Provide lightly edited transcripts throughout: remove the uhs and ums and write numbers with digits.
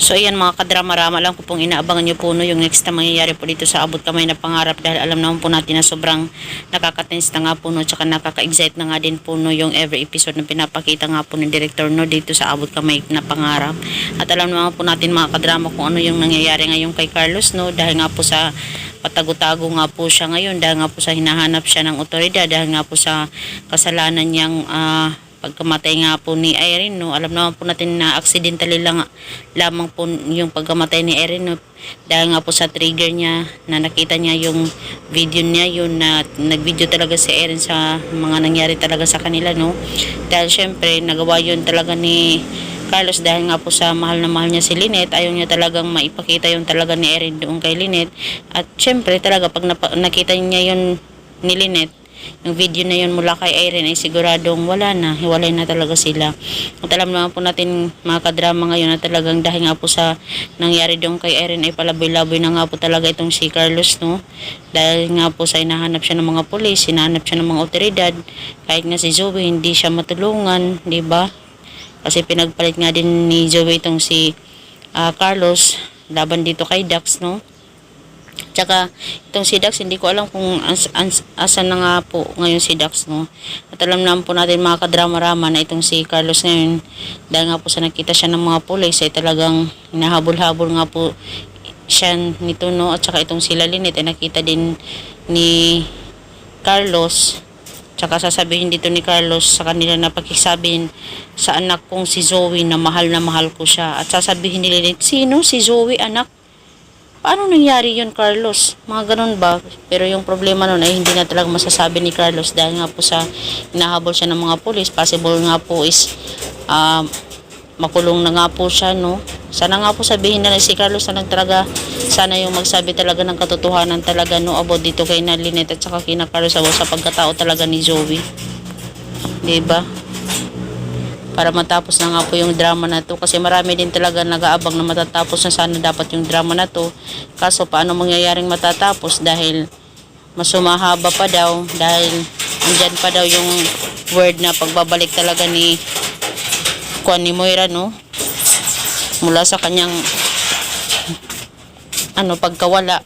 So ayan mga kadrama-rama, lang ko pong inaabangan nyo po no, yung next na mangyayari po dito sa Abot Kamay na Pangarap, dahil alam naman po natin na sobrang nakaka-tense na nga po no, tsaka nakaka-excite na nga din po no, yung every episode na pinapakita nga po ng director no, dito sa Abot Kamay na Pangarap. At alam naman po natin mga kadrama kung ano yung nangyayari ngayon kay Carlos no, dahil nga po sa patago-tago nga po siya ngayon, dahil nga po sa hinahanap siya ng otoridad, dahil nga po sa kasalanan niyang pagkamatay nga po ni Irene no. Alam naman po natin na accidentally lamang po yung pagkamatay ni Irene no, dahil nga po sa trigger niya na nakita niya yung video niya yun, na nagvideo talaga si Irene sa mga nangyari talaga sa kanila no. Dahil syempre nagawa yun talaga ni Carlos dahil nga po sa mahal na mahal niya si Lynette, ayaw niya talagang maipakita yung talaga ni Irene doon kay Lynette. At syempre talaga pag nakita niya yun ni Lynette, yung video na yun mula kay Irene, ay siguradong wala na, hiwalay na talaga sila. At alam naman po natin mga kadrama ngayon na talagang dahil nga po sa nangyari doon kay Irene ay palaboy-laboy na nga po talaga itong si Carlos no. Dahil nga po sa hinahanap siya ng mga pulis, hinahanap siya ng mga otoridad, kahit nga si Zoe hindi siya matulungan, di ba? Kasi pinagpalit nga din ni Zoe itong si Carlos laban dito kay Dax no. Tsaka itong si Dax, hindi ko alam kung asan na nga po ngayon si Dax no. At alam naman po natin mga kadrama-rama na itong si Carlos ngayon, dahil nga po sa nakita siya ng mga pulis ay talagang hinahabol-habol nga po siya nito no. At saka itong si Lynette ay nakita din ni Carlos, tsaka sasabihin dito ni Carlos sa kanila na pakisabihin sa anak kong si Zoe na mahal ko siya. At sasabihin ni Lynette, sino? Si Zoe anak? Paano nangyari yun, Carlos? Mga ganun ba? Pero yung problema nun ay hindi na talaga masasabi ni Carlos dahil nga po sa hinahabol siya ng mga pulis. Possible nga po is makulong na nga po siya, no? Sana nga po sabihin na si Carlos na talaga, sana yung magsabi talaga ng katotohanan talaga, no, about dito kay na Lynette at saka kina Carlos about sa pagkatao talaga ni Zoe. Diba? Para matapos na nga po yung drama na to, kasi marami din talaga nag-aabang na matatapos na sana dapat yung drama na to. Kaso paano mangyayaring matatapos dahil mas sumahaba pa daw, dahil andyan pa daw yung word na pagbabalik talaga ni Moira no, mula sa kanyang pagkawala.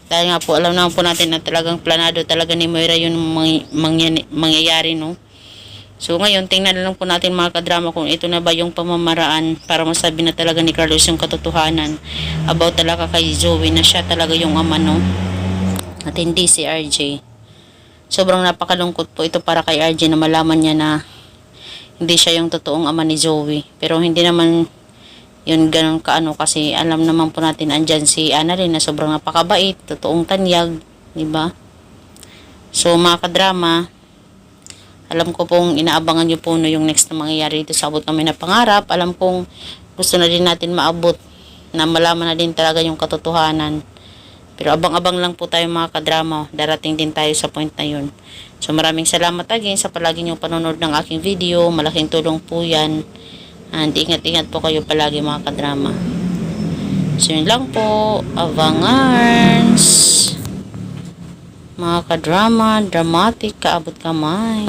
Dahil nga po alam naman po natin na talagang planado talaga ni Moira yung mangyayari no. So ngayon, tingnan lang po natin mga kadrama kung ito na ba yung pamamaraan para masabi na talaga ni Carlos yung katotohanan about talaga kay Zoe na siya talaga yung ama no, at hindi si RJ. Sobrang napakalungkot po ito para kay RJ na malaman niya na hindi siya yung totoong ama ni Zoe. Pero hindi naman yun ganun kaano, kasi alam naman po natin andyan si Annalyn na sobrang napakabait, totoong tanyag, diba? So mga kadrama, alam ko pong inaabangan nyo po no, yung next na mangyayari dito sa Abot Kamay na Pangarap. Alam kong gusto na din natin maabot na malaman na din talaga yung katotohanan. Pero abang-abang lang po tayo mga kadrama. Darating din tayo sa point na yun. So maraming salamat again sa palagi nyo panonood ng aking video. Malaking tulong po yan. And ingat-ingat po kayo palagi mga kadrama. So yun lang po. Avangers! Mga kadrama, dramatic, kaabot kamay.